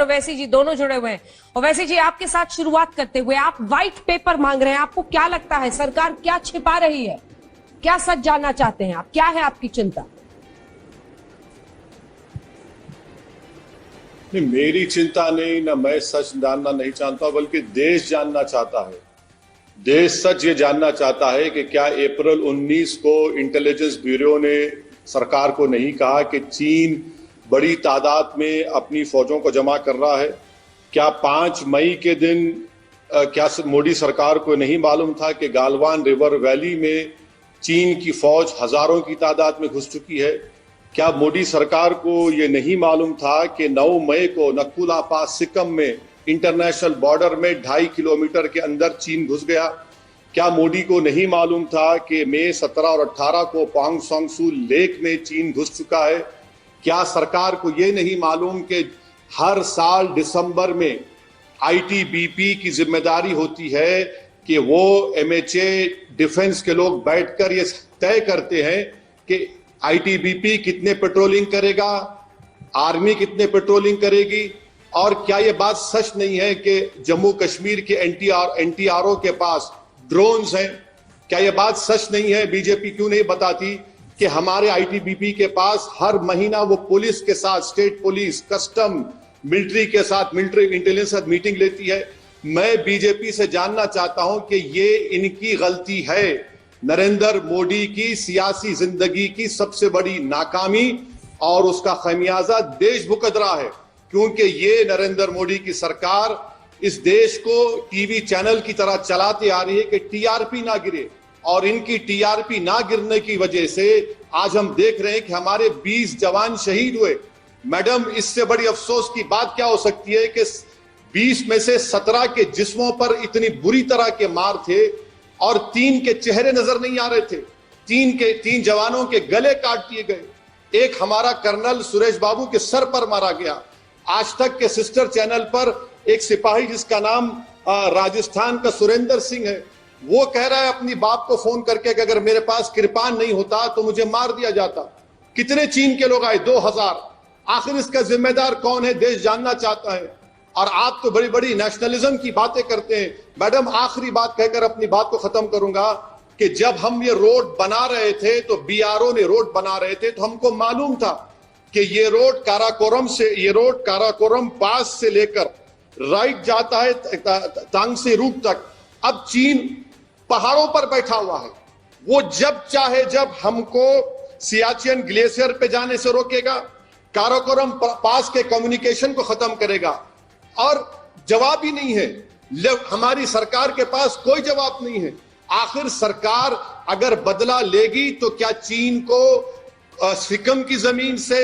और ओवैसी जी दोनों जुड़े हुए हैं। ओवैसी जी, आपके साथ शुरुआत करते हुए, आप व्हाइट पेपर मांग रहे हैं, आपको क्या लगता है सरकार क्या छिपा रही है, क्या सच जानना चाहते हैं आप, क्या है आपकी चिंता? नहीं, मेरी चिंता नहीं, ना मैं सच जानना नहीं चाहता, बल्कि देश जानना चाहता है। देश सच ये जानना चाहता है कि क्या अप्रैल 19 को इंटेलिजेंस ब्यूरो ने सरकार को नहीं कहा कि चीन बड़ी तादाद में अपनी फौजों को जमा कर रहा है? क्या 5 मई के दिन क्या मोदी सरकार को नहीं मालूम था कि गालवान रिवर वैली में चीन की फौज हजारों की तादाद में घुस चुकी है? क्या मोदी सरकार को यह नहीं मालूम था कि 9 मई को नकुला पास सिक्किम में इंटरनेशनल बॉर्डर में 2.5 किलोमीटर के अंदर चीन घुस गया? क्या मोदी को नहीं मालूम था कि मई 17 और 18 को पोंग सांग्सू लेक में चीन घुस चुका है? क्या सरकार को यह नहीं मालूम कि हर साल दिसंबर में आईटीबीपी की जिम्मेदारी होती है कि वो एमएचए डिफेंस के लोग बैठकर ये तय करते हैं कि आईटीबीपी कितने पेट्रोलिंग करेगा, आर्मी कितने पेट्रोलिंग करेगी? और क्या ये बात सच नहीं है कि जम्मू कश्मीर के एनटीआरओ के पास ड्रोन्स हैं? क्या ये बात सच नहीं है? बीजेपी क्यों नहीं बताती कि हमारे आईटीबीपी के पास हर महीना वो पुलिस के साथ, स्टेट पुलिस, कस्टम, मिलिट्री के साथ, मिलिट्री इंटेलिजेंस साथ मीटिंग लेती है? मैं बीजेपी से जानना चाहता हूं कि ये इनकी गलती है। नरेंद्र मोदी की सियासी जिंदगी की सबसे बड़ी नाकामी और उसका खमियाजा देश भुगत रहा है, क्योंकि ये नरेंद्र मोदी की सरकार इस देश को टीवी चैनल की तरह चलाते आ रही है कि टीआरपी ना गिरे, और इनकी टीआरपी ना गिरने की वजह से आज हम देख रहे हैं कि हमारे 20 जवान शहीद हुए। मैडम, इससे बड़ी अफसोस की बात क्या हो सकती है कि 20 में से 17 के जिस्मों पर इतनी बुरी तरह के मार थे और 3 के चेहरे नजर नहीं आ रहे थे। 3 जवानों के गले काट दिए गए। एक हमारा कर्नल सुरेश बाबू के सर पर मारा गया। आज तक के सिस्टर चैनल पर एक सिपाही जिसका नाम राजस्थान का सुरेंद्र सिंह है, वो कह रहा है अपनी बाप को फोन करके कि अगर मेरे पास कृपान नहीं होता तो मुझे मार दिया जाता। कितने चीन के लोग आए? 2000। आखिर इसका जिम्मेदार कौन है? देश जानना चाहता है। और आप तो बड़ी बड़ी नेशनलिज्म की बातें करते हैं। मैडम, आखिरी बात कहकर अपनी बात को खत्म करूंगा कि जब हम ये रोड बना रहे थे तो बीआरओ ने रोड बना रहे थे तो हमको मालूम था कि ये रोड काराकोरम पास से लेकर राइट जाता है तांगसेरूप तक। अब चीन पहाड़ों पर बैठा हुआ है। वो जब चाहे जब हमको सियाचिन ग्लेशियर पे जाने से रोकेगा, काराकोरम पास के कम्युनिकेशन को खत्म करेगा, और जवाब ही नहीं है। हमारी सरकार के पास कोई जवाब नहीं है। आखिर सरकार अगर बदला लेगी तो क्या चीन को सिक्किम की जमीन से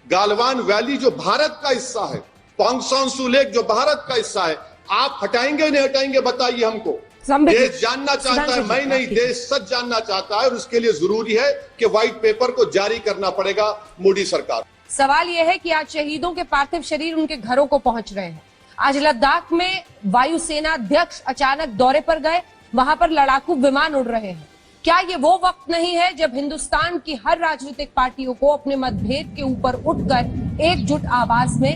गालवान वैली जो भारत का हिस्सा है, पोंग सांग्सू लेक जो भारत का हिस्सा है, आप हटाएंगे नहीं हटाएंगे? बताइए हमको। देश जानना चाहता है, मैं नहीं, देश सच जानना चाहता है, और उसके लिए जरूरी है कि व्हाइट पेपर को जारी करना पड़ेगा मोदी सरकार। सवाल यह है कि आज शहीदों के पार्थिव शरीर उनके घरों को पहुंच रहे हैं। आज लद्दाख में वायुसेना अध्यक्ष अचानक दौरे पर गए, वहां पर लड़ाकू विमान उड़ रहे हैं। क्या ये वो वक्त नहीं है जब हिंदुस्तान की हर राजनीतिक पार्टियों को अपने मतभेद के ऊपर उठकर एकजुट आवाज में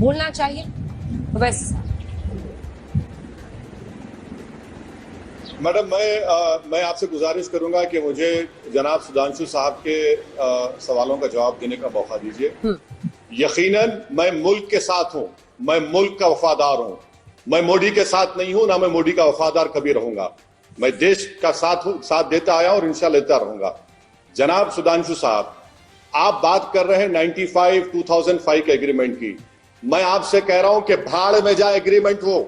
बोलना चाहिए? वैसे मैडम, मैं आपसे गुजारिश करूंगा कि मुझे जनाब सुधांशु साहब के सवालों का जवाब देने का मौका दीजिए। यकीनन मैं मुल्क के साथ हूं, मैं मुल्क का वफादार हूं। मैं मोदी के साथ नहीं हूं, ना मैं मोदी का वफादार कभी रहूंगा। मैं देश का साथ देता आया और इंशाल्लाह देता रहूंगा। जनाब सुधांशु साहब, आप बात कर रहे हैं 2005 के एग्रीमेंट की। मैं आपसे कह रहा हूं कि भाड़ में जाए एग्रीमेंट वो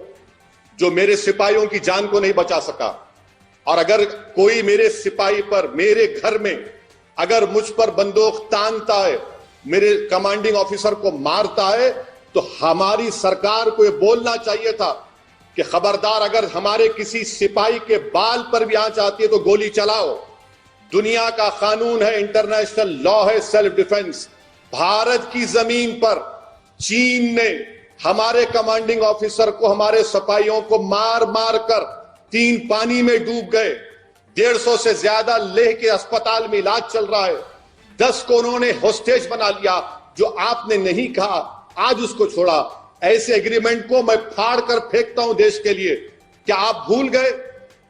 जो मेरे सिपाहियों की जान को नहीं बचा सका। और अगर कोई मेरे सिपाही पर, मेरे घर में अगर मुझ पर बंदूक तानता है, मेरे कमांडिंग ऑफिसर को मारता है, तो हमारी सरकार को यह बोलना चाहिए था कि खबरदार, अगर हमारे किसी सिपाही के बाल पर भी आंच आती है तो गोली चलाओ। दुनिया का कानून है, इंटरनेशनल लॉ है, सेल्फ डिफेंस। भारत की जमीन पर चीन ने हमारे कमांडिंग ऑफिसर को, हमारे सिपाहियों को मार मार कर 3 पानी में डूब गए। 150 से ज्यादा लेह के अस्पताल में इलाज चल रहा है। 10 को उन्होंने होस्टेज बना लिया। जो आपने नहीं कहा, आज उसको छोड़ा। ऐसे एग्रीमेंट को मैं फाड़ कर फेंकता हूं देश के लिए। क्या आप भूल गए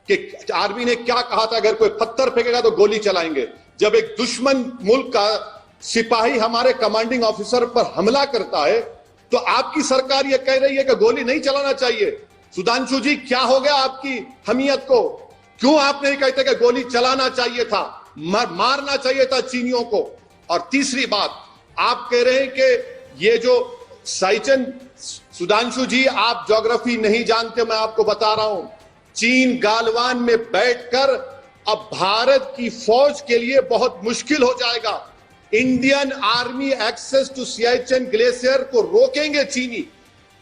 कि आर्मी ने क्या कहा था? अगर कोई पत्थर फेंकेगा तो गोली चलाएंगे। जब एक दुश्मन मुल्क का सिपाही हमारे कमांडिंग ऑफिसर पर हमला करता है तो आपकी सरकार यह कह रही है कि गोली नहीं चलाना चाहिए। सुधांशु जी, क्या हो गया आपकी हमीयत को? क्यों आप नहीं कहते कि गोली चलाना चाहिए था, मारना चाहिए था चीनियों को? और तीसरी बात, आप कह रहे हैं कि ये जो साइचन, सुधांशु जी आप ज्योग्राफी नहीं जानते, मैं आपको बता रहा हूं। चीन गालवान में बैठकर अब भारत की फौज के लिए बहुत मुश्किल हो जाएगा। Indian army access to Siachen glacier को रोकेंगे चीनी।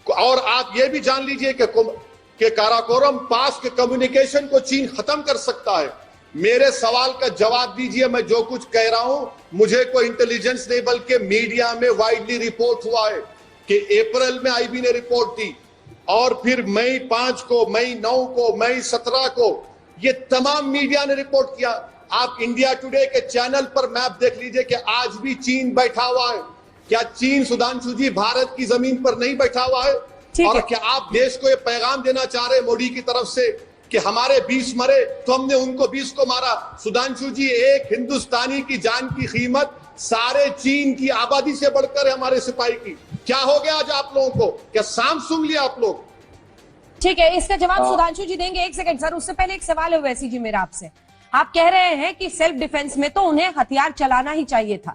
और आप ये भी जान लीजिए कि काराकोरम पास के कम्युनिकेशन को चीन खत्म कर सकता है। मेरे सवाल का जवाब दीजिए। मैं जो कुछ कह रहा हूं मुझे कोई इंटेलिजेंस नहीं, बल्कि मीडिया में वाइडली रिपोर्ट हुआ है कि अप्रैल में आईबी ने रिपोर्ट दी और फिर मई 5 को, मई 9 को, मई 17 को ये तमाम मीडिया ने रिपोर्ट किया। आप इंडिया टुडे के चैनल पर मैप देख लीजिए कि आज भी चीन बैठा हुआ है। क्या चीन, सुधांशु जी, भारत की जमीन पर नहीं बैठा हुआ है? और क्या आप देश को ये पैगाम देना चाह रहे मोदी की तरफ से कि हमारे 20 मरे तो हमने उनको 20 को मारा? सुधांशु जी, एक हिंदुस्तानी की जान की कीमत सारे चीन की आबादी से बढ़कर है हमारे सिपाही की। क्या हो गया आज आप लोगों को? क्या सांप सूंघ लिया आप लोग? ठीक है, इसका जवाब सुधांशु जी देंगे। एक सेकंड सर, उससे पहले एक सवाल है वैसी जी मेरा आपसे। आप कह रहे हैं कि सेल्फ डिफेंस में तो उन्हें हथियार चलाना ही चाहिए था।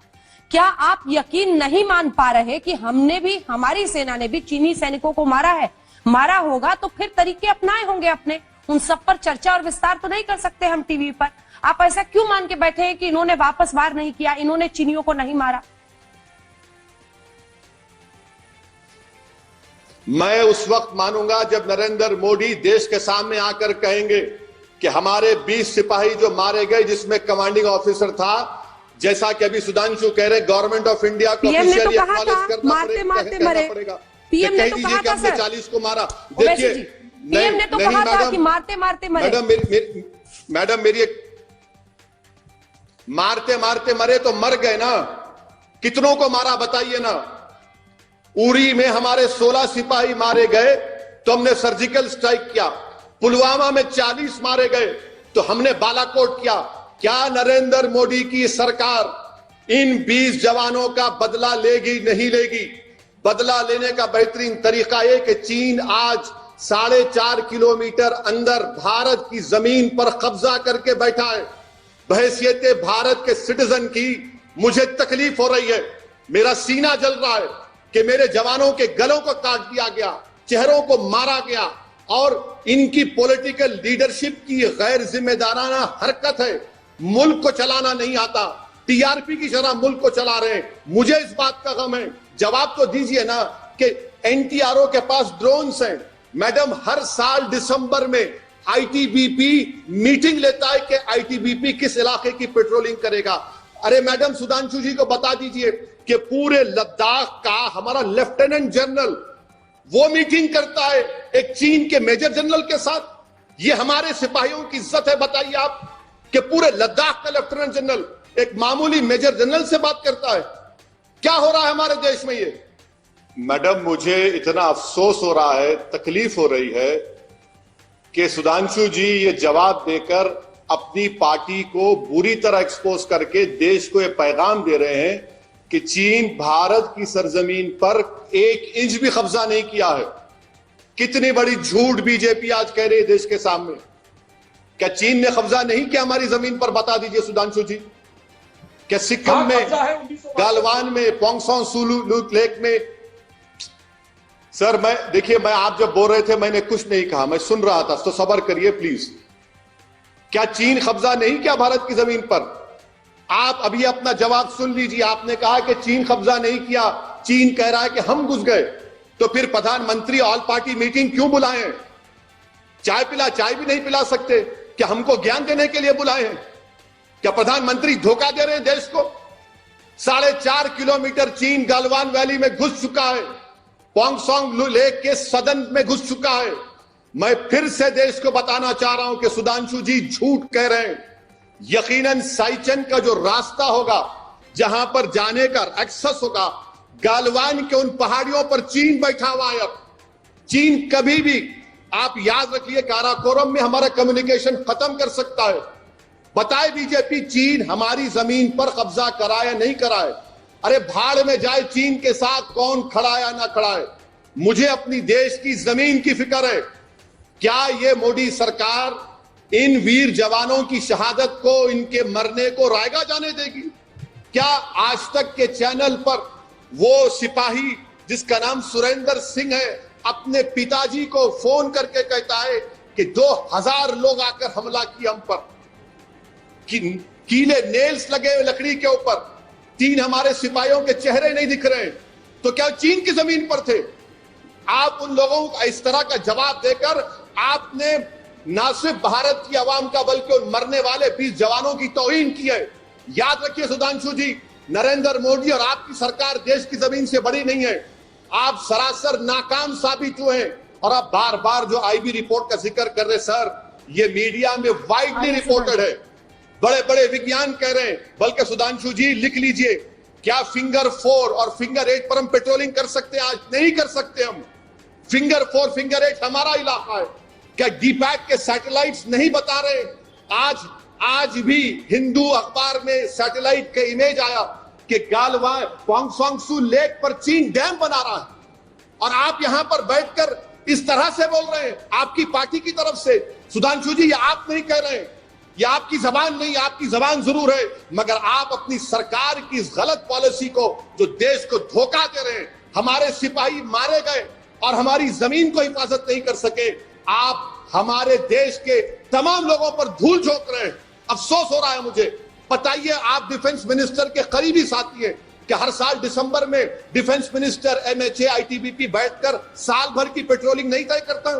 क्या आप यकीन नहीं मान पा रहे कि हमने भी, हमारी सेना ने भी चीनी सैनिकों को मारा है? मारा होगा तो फिर तरीके अपनाए होंगे अपने। उन सब पर चर्चा और विस्तार तो नहीं कर सकते हम टीवी पर। आप ऐसा क्यों मान के बैठे हैं कि इन्होंने वापस वार नहीं किया, इन्होंने चीनियों को नहीं मारा? मैं उस वक्त मानूंगा जब नरेंद्र मोदी देश के सामने आकर कहेंगे कि हमारे 20 सिपाही जो मारे गए, जिसमें कमांडिंग ऑफिसर था, जैसा कि अभी सुधांशु कह रहे, गवर्नमेंट ऑफ इंडिया को ऑफिशियली एक्नॉलेज करना पड़ेगा। पीएम ने तो कहा था सर 40 को मारा। देखिए, पीएम ने तो कहा था कि मारते मारते मरे। मैडम मेरी एक, मारते मारते मरे तो मर गए ना, कितनों को मारा बताइए ना। उरी में हमारे 16 सिपाही मारे गए तो हमने सर्जिकल स्ट्राइक किया। पुलवामा में 40 मारे गए तो हमने बालाकोट किया। क्या नरेंद्र मोदी की सरकार इन 20 जवानों का बदला लेगी? नहीं लेगी। बदला लेने का बेहतरीन तरीका है कि चीन आज 4.5 किलोमीटर अंदर भारत की जमीन पर कब्जा करके बैठा है। बहैसियत भारत के सिटीजन की मुझे तकलीफ हो रही है, मेरा सीना जल रहा है कि मेरे जवानों के गलों को काट दिया गया, चेहरों को मारा गया और इनकी पॉलिटिकल लीडरशिप की गैर जिम्मेदाराना हरकत है। मुल्क को चलाना नहीं आता, टीआरपी की तरह मुल्क को चला रहे हैं। मुझे इस बात का गम है। जवाब तो दीजिए ना कि एनटीआरओ के पास ड्रोन्स हैं। मैडम, हर साल दिसंबर में आईटीबीपी मीटिंग लेता है कि आईटीबीपी किस इलाके की पेट्रोलिंग करेगा। अरे मैडम, सुधांशु जी को बता दीजिए कि पूरे लद्दाख का हमारा लेफ्टिनेंट जनरल वो मीटिंग करता है एक चीन के मेजर जनरल के साथ। ये हमारे सिपाहियों की इज्जत है? बताइए आप कि पूरे लद्दाख का लेफ्टिनेंट जनरल एक मामूली मेजर जनरल से बात करता है। क्या हो रहा है हमारे देश में? ये मैडम, मुझे इतना अफसोस हो रहा है, तकलीफ हो रही है कि सुधांशु जी ये जवाब देकर अपनी पार्टी को बुरी तरह एक्सपोज करके देश को ये पैगाम दे रहे हैं कि चीन भारत की सरजमीन पर 1 इंच भी कब्जा नहीं किया है। कितनी बड़ी झूठ बीजेपी आज कह रही है देश के सामने। क्या चीन ने कब्जा नहीं किया हमारी जमीन पर? बता दीजिए सुधांशु जी। क्या सिक्किम में, गालवान में, पोंगसोंग सुलू लेक में? सर मैं आप जब बोल रहे थे मैंने कुछ नहीं कहा, मैं सुन रहा था, तो सब्र करिए प्लीज। क्या चीन कब्जा नहीं किया भारत की जमीन पर? आप अभी अपना जवाब सुन लीजिए। आपने कहा कि चीन कब्जा नहीं किया, चीन कह रहा है कि हम घुस गए। तो फिर प्रधानमंत्री ऑल पार्टी मीटिंग क्यों बुलाए? चाय भी नहीं पिला सकते? क्या हमको ज्ञान देने के लिए बुलाए हैं? क्या प्रधानमंत्री धोखा दे रहे हैं देश को? 4.5 किलोमीटर चीन गालवान वैली में घुस चुका है, पोंगसोंग लेक के सदन में घुस चुका है। मैं फिर से देश को बताना चाह रहा हूं कि सुधांशु जी झूठ कह रहे हैं। यकीनन साइचन का जो रास्ता होगा, जहां पर जाने का एक्सेस होगा, गालवान के उन पहाड़ियों पर चीन बैठा हुआ है। अब चीन कभी भी, आप याद रखिए, काराकोरम में हमारा कम्युनिकेशन खत्म कर सकता है। बताए बीजेपी, चीन हमारी जमीन पर कब्जा कराए या नहीं कराए? अरे भाड़ में जाए चीन के साथ कौन खड़ा या ना खड़ा है। मुझे अपनी देश की जमीन की फिक्र है। क्या ये मोदी सरकार इन वीर जवानों की शहादत को, इनके मरने को रायगा जाने देगी? क्या आज तक के चैनल पर वो सिपाही जिसका नाम सुरेंद्र सिंह है अपने पिताजी को फोन करके कहता है कि 2000 लोग आकर हमला किया हम पर, कीले नेल्स लगे हुए लकड़ी के ऊपर, 3 हमारे सिपाहियों के चेहरे नहीं दिख रहे, तो क्या चीन की जमीन पर थे? आप उन लोगों को इस तरह का जवाब देकर आपने ना सिर्फ भारत की आवाम का बल्कि उन मरने वाले 20 जवानों की तौहीन की है। याद रखिए सुधांशु जी, नरेंद्र मोदी और आपकी सरकार देश की जमीन से बड़ी नहीं है। आप सरासर नाकाम साबित हुए हैं। और आप बार बार जो आईबी रिपोर्ट का जिक्र कर रहे सर, ये मीडिया में वाइडली रिपोर्टेड है, बड़े बड़े विज्ञान कह रहे हैं। बल्कि सुधांशु जी लिख लीजिए, क्या फिंगर 4 और फिंगर 8 पर हम पेट्रोलिंग कर सकते हैं? आज नहीं कर सकते हम। फिंगर 4 फिंगर 8 हमारा इलाका है। क्या डीपैक के सैटेलाइट्स नहीं बता रहे? आज भी हिंदू अखबार में सैटेलाइट के इमेज आया कि गालवा पोंगसोंगसू लेक पर चीन डैम बना रहा है, और आप यहां पर बैठकर इस तरह से बोल रहे हैं आपकी पार्टी की तरफ से। सुधांशु जी, ये आप नहीं कह रहे हैं, ये आपकी जबान नहीं, आपकी जबान जरूर है, मगर आप अपनी सरकार की इस गलत पॉलिसी को, जो देश को धोखा दे रहे हैं, हमारे सिपाही मारे गए और हमारी जमीन को हिफाजत नहीं कर सके, आप हमारे देश के तमाम लोगों पर धूल झोंक रहे हैं। अफसोस हो रहा है मुझे। बताइए, आप डिफेंस मिनिस्टर के करीबी साथी हैं कि हर साल दिसंबर में डिफेंस मिनिस्टर एमएचए आईटीबीपी बैठकर साल भर की पेट्रोलिंग नहीं तय करता?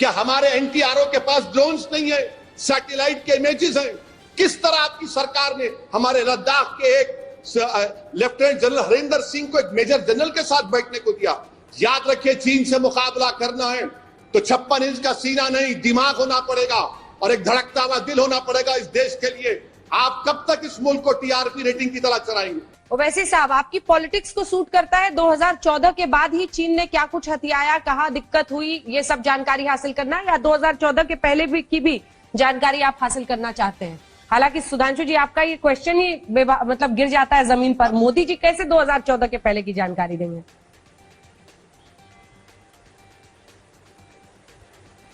क्या हमारे एनटीआरओ के पास ड्रोन्स नहीं है, सैटेलाइट के इमेजेस हैं? किस तरह आपकी सरकार ने हमारे लद्दाख के एक लेफ्टिनेंट जनरल हरिंदर सिंह को एक मेजर जनरल के साथ बैठने को दिया? याद रखिए, चीन से मुकाबला करना है तो 56 इंच का सीना नहीं, दिमाग होना पड़ेगा और एक धड़कता हुआ दिल होना पड़ेगा इस देश के लिए। आप कब तक इस मुल्क को टीआरपी रेटिंग की तरह चलाएंगे? ओवैसी साहब, आपकी पॉलिटिक्स को सूट करता है 2014 के बाद ही चीन ने क्या कुछ हथियाया, कहाँ दिक्कत हुई, ये सब जानकारी हासिल करना, या 2014 के पहले भी की भी जानकारी आप हासिल करना चाहते हैं? हालांकि सुधांशु जी, आपका ये क्वेश्चन ही मतलब गिर जाता है जमीन पर। मोदी जी कैसे 2014 के पहले की जानकारी देंगे?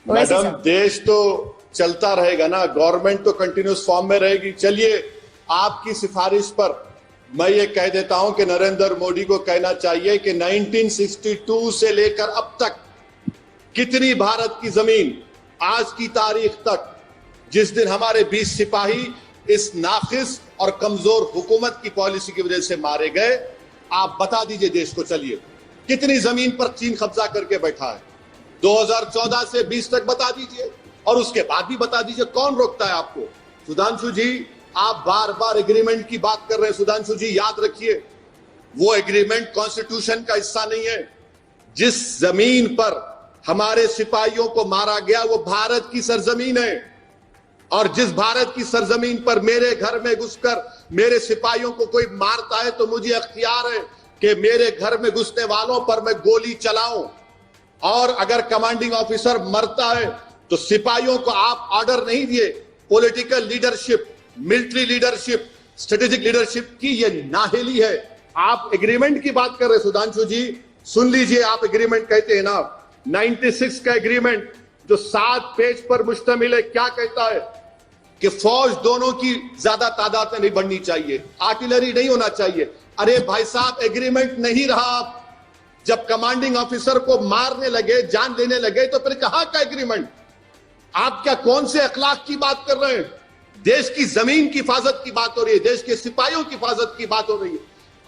मैडम, देश तो चलता रहेगा ना, गवर्नमेंट तो कंटिन्यूस फॉर्म में रहेगी। चलिए, आपकी सिफारिश पर मैं ये कह देता हूं कि नरेंद्र मोदी को कहना चाहिए कि 1962 से लेकर अब तक कितनी भारत की जमीन आज की तारीख तक, जिस दिन हमारे 20 सिपाही इस नाखिस और कमजोर हुकूमत की पॉलिसी की वजह से मारे गए, आप बता दीजिए देश को। चलिए, कितनी जमीन पर चीन कब्जा करके बैठा है? 2014 से 20 तक बता दीजिए, और उसके बाद भी बता दीजिए। कौन रोकता है आपको? सुधांशु जी, आप बार बार एग्रीमेंट की बात कर रहे हैं। सुधांशु जी, याद रखिए, वो एग्रीमेंट कॉन्स्टिट्यूशन का हिस्सा नहीं है। जिस जमीन पर हमारे सिपाहियों को मारा गया वो भारत की सरजमीन है, और जिस भारत की सरजमीन पर मेरे घर में घुसकर मेरे सिपाहियों को कोई मारता है तो मुझे अख्तियार है कि मेरे घर में घुसने वालों पर मैं गोली चलाऊं, और अगर कमांडिंग ऑफिसर मरता है तो सिपाहियों को आप ऑर्डर नहीं दिए। Political leadership, military leadership, strategic leadership की ये नाहिली है। आप एग्रीमेंट की बात कर रहे हैं सुधांशु जी, सुन लीजिए, आप एग्रीमेंट कहते हैं ना, 96 का एग्रीमेंट जो 7 पेज पर मुश्तमिल है, क्या कहता है कि फौज दोनों की ज्यादा तादाद में नहीं बढ़नी चाहिए, आर्टिलरी नहीं होना चाहिए। अरे भाई साहब, एग्रीमेंट नहीं रहा। जब कमांडिंग ऑफिसर को मारने लगे, जान लेने लगे, तो फिर कहां का एग्रीमेंट? आप क्या कौन से अखलाक की बात कर रहे हैं? देश की जमीन की हिफाजत की बात हो रही है, देश के सिपाहियों की हिफाजत की बात हो रही है।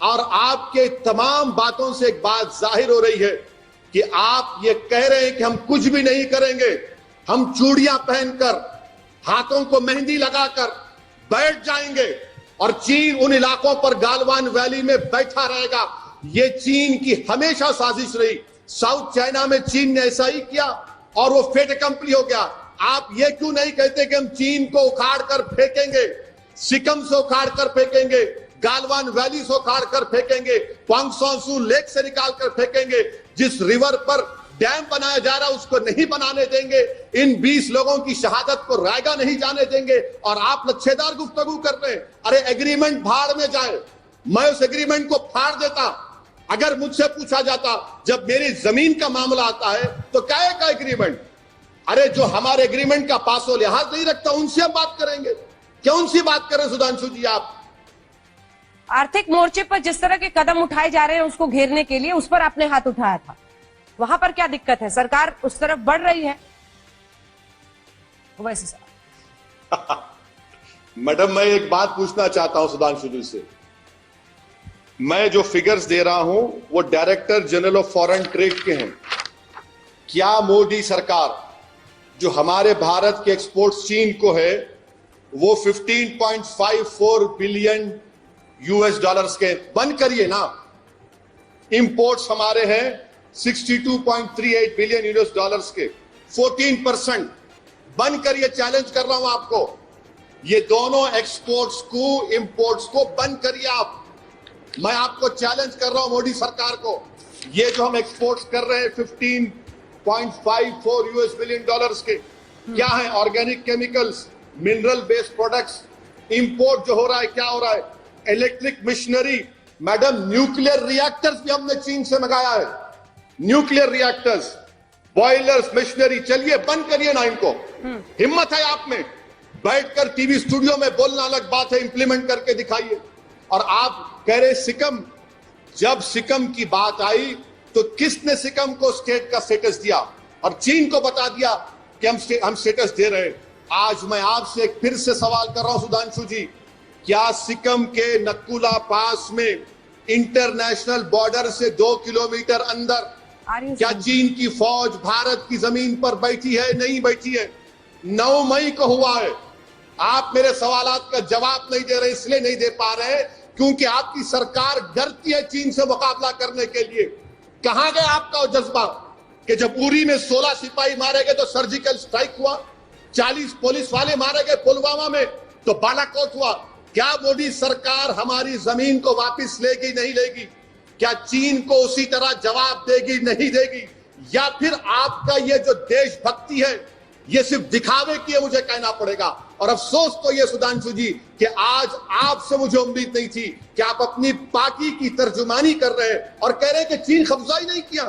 और आपके तमाम बातों से एक बात जाहिर हो रही है कि आप ये कह रहे हैं कि हम कुछ भी नहीं करेंगे, हम चूड़ियां पहनकर, हाथों को मेहंदी लगाकर बैठ जाएंगे और चीन उन इलाकों पर गालवान वैली में बैठा रहेगा। ये चीन की हमेशा साजिश रही। साउथ चाइना में चीन ने ऐसा ही किया और वो फेट कंपनी हो गया। आप ये क्यों नहीं कहते कि हम चीन को उखाड़ कर फेंकेंगे, सिकम से उखाड़ कर फेंकेंगे, गालवान वैली से उखाड़ कर फेंकेंगे, पांगसोंसू लेक से निकाल कर फेंकेंगे, जिस रिवर पर डैम बनाया जा रहा है उसको नहीं बनाने देंगे, इन 20 लोगों की शहादत को रायगा नहीं जाने देंगे, और आप लच्छेदार गुफ्तगू कर रहे हैं। अरे एग्रीमेंट भाड़ में जाए, मैं उस एग्रीमेंट को फाड़ देता। अगर मुझसे पूछा जाता जब मेरी जमीन का मामला आता है तो क्या का एग्रीमेंट, अरे जो हमारे एग्रीमेंट का पासो लिहाज नहीं रखता उनसे हम बात करेंगे, क्यों सी बात करें सुधांशु जी आप? आर्थिक मोर्चे पर जिस तरह के कदम उठाए जा रहे हैं उसको घेरने के लिए, उस पर आपने हाथ उठाया था, वहां पर क्या दिक्कत है? सरकार उस तरफ बढ़ रही है वैसे सर। मैडम मैं एक बात पूछना चाहता हूं सुधांशु जी से। मैं जो फिगर्स दे रहा हूं वो director general of foreign trade के हैं। क्या मोदी सरकार जो हमारे भारत के एक्सपोर्ट्स चीन को है वो 15.54 बिलियन यूएस डॉलर्स के बंद करिए ना, इंपोर्ट्स हमारे हैं 62.38 बिलियन यूएस डॉलर्स के, 14% बंद करिए, चैलेंज कर रहा हूं आपको। ये दोनों एक्सपोर्ट्स को इंपोर्ट्स को बंद करिए आप, मैं आपको चैलेंज कर रहा हूं मोदी सरकार को। ये जो हम एक्सपोर्ट्स कर रहे हैं 15.54 यूएस बिलियन डॉलर्स के, क्या है? Organic chemicals, mineral based products. Import जो हो रहा है क्या हो रहा है? Electric machinery, madam nuclear reactors भी हमने चीन से मंगाया है, न्यूक्लियर रिएक्टर्स, बॉयलर्स, मशीनरी। चलिए बंद करिए ना इनको, हिम्मत है आप में, बैठकर टीवी स्टूडियो में बोलना अलग बात है, इंप्लीमेंट करके दिखाइए। और आप कह रहे सिकम, जब सिकम की बात आई तो किसने सिकम को स्टेट का स्टेटस दिया और चीन को बता दिया कि हम स्टेटस दे रहे हैं। आज मैं आपसे फिर से सवाल कर रहा हूं सुधांशु जी, क्या सिक्किम के नकुला पास में इंटरनेशनल बॉर्डर से 2 किलोमीटर अंदर क्या चीन की फौज भारत की जमीन पर बैठी है? नहीं बैठी है। 9 मई को हुआ है। आप मेरे सवालात का जवाब नहीं दे रहे, इसलिए नहीं दे पा रहे क्योंकि आपकी सरकार डरती है चीन से मुकाबला करने के लिए। कहां गया आपका जज्बा कि जब उरी में 16 सिपाही मारे गए तो सर्जिकल स्ट्राइक हुआ, 40 पुलिस वाले मारे गए पुलवामा में तो बालाकोट हुआ। क्या मोदी सरकार हमारी जमीन को वापस लेगी? नहीं लेगी। क्या चीन को उसी तरह जवाब देगी? नहीं देगी। या फिर आपका ये जो देशभक्ति है ये सिर्फ दिखावे की है, मुझे कहना पड़ेगा। और अफसोस तो ये सुधांशु जी कि आज आपसे मुझे उम्मीद नहीं थी कि आप अपनी पाकी की तर्जुमानी कर रहे हैं और कह रहे हैं कि चीन कब्जा ही नहीं किया।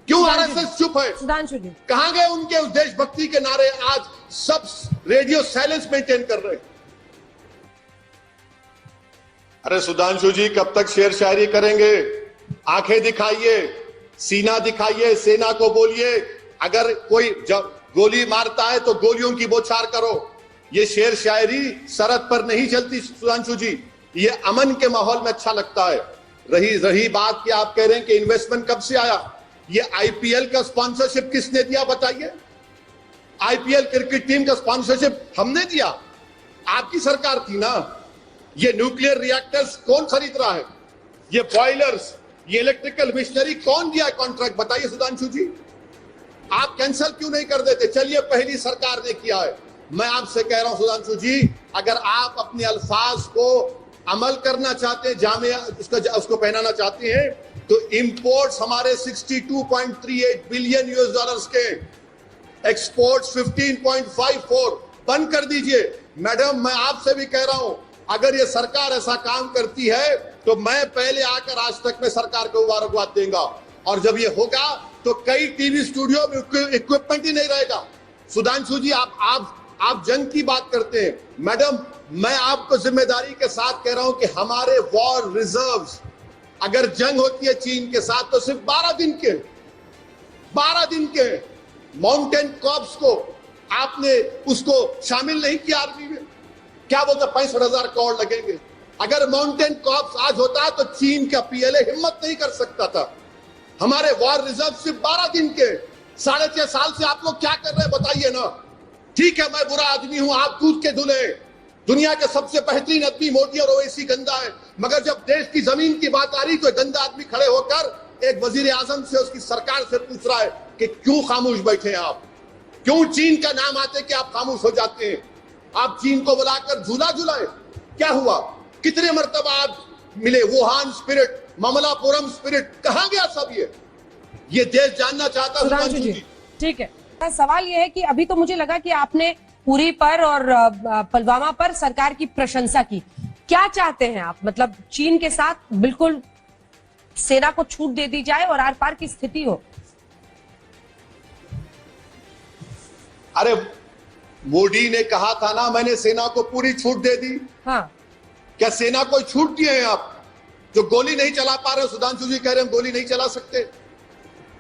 क्यों आरएसएस चुप है? सुधांशु जी कहां गए उनके उस देशभक्ति के नारे? आज सब रेडियो साइलेंस मेंटेन कर रहे हैं। अरे सुधांशु जी कब तक शेर शायरी करेंगे? आंखें दिखाइए, सीना दिखाइए, सेना को बोलिए अगर कोई जब गोली मारता है तो गोलियों की बौछार करो। ये शेर शायरी सरहद पर नहीं चलती सुधांशु जी, ये अमन के माहौल में अच्छा लगता है। रही बात कि आप कह रहे हैं कि इन्वेस्टमेंट कब से आया, ये आईपीएल का स्पॉन्सरशिप किसने दिया बताइए? आईपीएल क्रिकेट टीम का स्पॉन्सरशिप हमने दिया, आपकी सरकार थी ना। ये न्यूक्लियर रिएक्टर्स कौन खरीद रहा है? ये बॉयलर्स, ये इलेक्ट्रिकल मशीनरी कौन दिया कॉन्ट्रैक्ट बताइए सुधांशु जी? आप कैंसिल क्यों नहीं कर देते? चलिए पहली सरकार ने किया है। मैं आपसे कह रहा हूं सुधांशु जी, अगर आप अपने अल्फाज को अमल करना चाहते हैं, जामिया उसको पहनाना चाहते हैं, तो इंपोर्ट्स हमारे 62.38 बिलियन यूएस डॉलर्स के, एक्सपोर्ट्स 15.54 बंद कर दीजिए। मैडम मैं आपसे भी कह रहा हूं, अगर ये सरकार ऐसा काम करती है तो मैं पहले आकर आज तक में सरकार को मुबारकबाद देगा। और जब ये होगा तो कई टीवी स्टूडियो में इक्विपमेंट ही नहीं रहेगा। सुधांशु जी आप जंग की बात करते हैं, मैडम मैं आपको जिम्मेदारी के साथ कह रहा हूं कि हमारे वॉर रिजर्व्स, अगर जंग होती है चीन के साथ तो सिर्फ 12 दिन के माउंटेन कॉर्प्स को आपने उसको शामिल नहीं किया आर्मी में। क्या बोलते 65,000 करोड़ लगेंगे? अगर माउंटेन कॉर्प्स आज होता है तो चीन का पीएलए हिम्मत नहीं कर सकता था। हमारे वॉर रिजर्व सिर्फ 12 दिन के, 6.5 साल से आप लोग क्या कर रहे हैं बताइए ना। ठीक है मैं बुरा आदमी हूं, आप दूध के धुले, दुनिया के सबसे बेहतरीन आदमी मोदी और ओवैसी गंदा है, मगर जब देश की जमीन की बात आ रही तो गंदा आदमी खड़े होकर एक वजीर आजम से उसकी सरकार से पूछ रहा है कि क्यों खामोश बैठे हैं आप? क्यों चीन का नाम आते कि आप खामोश हो जाते हैं? आप चीन को बुलाकर झूला झुलाए, क्या हुआ? कितने मर्तबा आप मिले? वुहान स्पिरिट, ममलापुरम स्पिरिट, कहां गया सब ये देश जानना चाहता है सुधांशु जी। ठीक है, सवाल यह है कि अभी तो मुझे लगा कि आपने उरी पर और पुलवामा पर सरकार की प्रशंसा की, क्या चाहते हैं आप? मतलब चीन के साथ बिल्कुल सेना को छूट दे दी जाए और आर पार की स्थिति हो? अरे मोदी ने कहा था ना, मैंने सेना को पूरी छूट दे दी। हाँ, क्या सेना को छूट दिए हैं आप? जो गोली नहीं चला पा रहे, सुधांशु जी कह रहे हैं गोली नहीं चला सकते।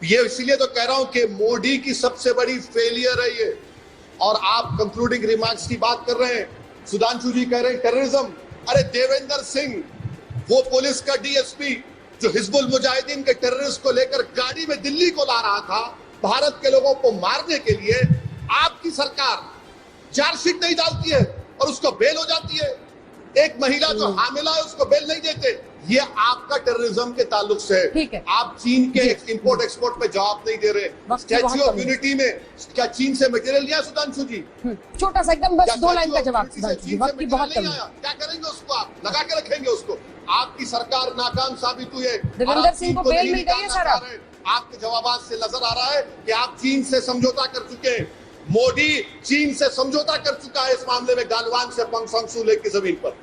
ये इसलिए तो कह रहा हूं कि मोदी की सबसे बड़ी फेलियर है ये। और आप कंक्लूडिंग रिमार्क्स की बात कर रहे हैं, सुधांशु जी कह रहे हैं टेररिज्म। अरे देवेंद्र सिंह, वो पुलिस का डीएसपी जो हिजबुल मुजाहिदीन के टेररिस्ट को लेकर गाड़ी में दिल्ली को ला रहा था भारत के लोगों को मारने के लिए, आपकी सरकार चार्जशीट नहीं डालती है और उसको बेल हो जाती है। एक महिला जो हामिला है उसको बेल नहीं देते। ये आपका टेररिज्म के ताल्लुक से ठीक है। आप चीन के इंपोर्ट एक्सपोर्ट पे जवाब नहीं दे रहे। स्टैच्यू ऑफ यूनिटी में क्या चीन से मटेरियल लिया सुधांशु जी? छोटा सा एकदम बस 2 लाइन का जवाब सुधांशु जी, वक्त की बहुत कमी है। क्या करेंगे उसको? आप लगा के रखेंगे उसको? आपकी सरकार नाकाम साबित हुई है। देवेंद्र सिंह को बेल मिल गई है सर। आपके जवाबात से नजर आ रहा है कि आप चीन से समझौता कर चुके हैं। मोदी चीन से समझौता कर चुका है इस मामले में, गालवान से पंगसंग सू लेक की जमीन पर।